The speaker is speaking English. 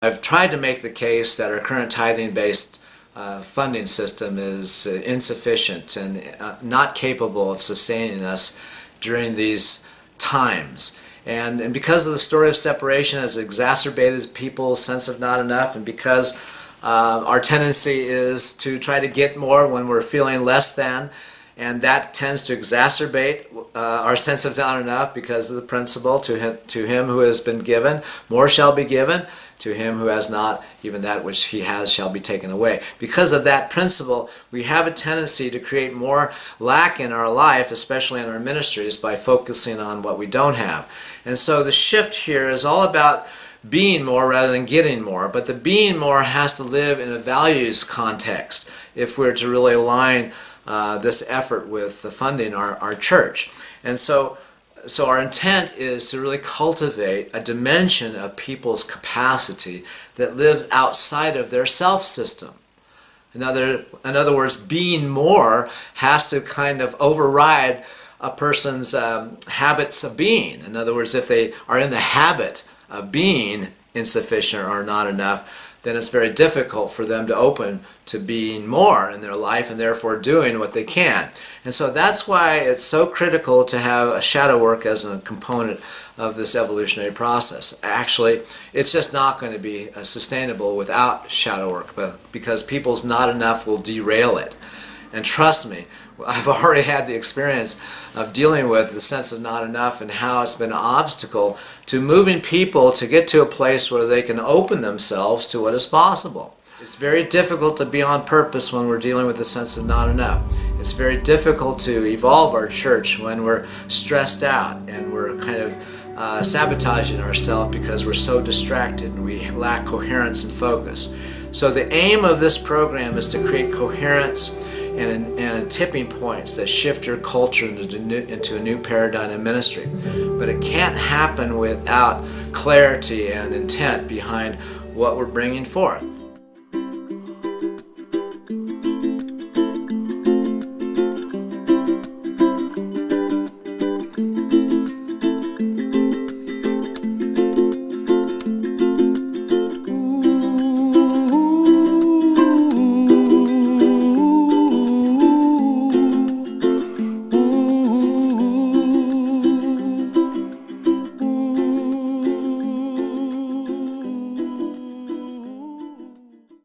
I've tried to make the case that our current tithing-based funding system is insufficient and not capable of sustaining us during these times. And because of the story of separation has exacerbated people's sense of not enough, and because our tendency is to try to get more when we're feeling less than, and that tends to exacerbate our sense of not enough because of the principle, to him who has been given, more shall be given. To him who has not, even that which he has shall be taken away. Because of that principle, we have a tendency to create more lack in our life, especially in our ministries, by focusing on what we don't have. And so the shift here is all about being more rather than getting more. But the being more has to live in a values context if we're to really align this effort with the funding our church. And so our intent is to really cultivate a dimension of people's capacity that lives outside of their self-system. In other words, being more has to kind of override a person's habits of being. In other words, if they are in the habit of being insufficient or not enough, then it's very difficult for them to open to being more in their life and therefore doing what they can. And so that's why it's so critical to have a shadow work as a component of this evolutionary process. Actually, it's just not going to be sustainable without shadow work, because people's not enough will derail it. And trust me, I've already had the experience of dealing with the sense of not enough and how it's been an obstacle to moving people to get to a place where they can open themselves to what is possible. It's very difficult to be on purpose when we're dealing with the sense of not enough. It's very difficult to evolve our church when we're stressed out and we're kind of sabotaging ourselves because we're so distracted and we lack coherence and focus. So the aim of this program is to create coherence and tipping points that shift your culture into a new paradigm in ministry. But it can't happen without clarity and intent behind what we're bringing forth.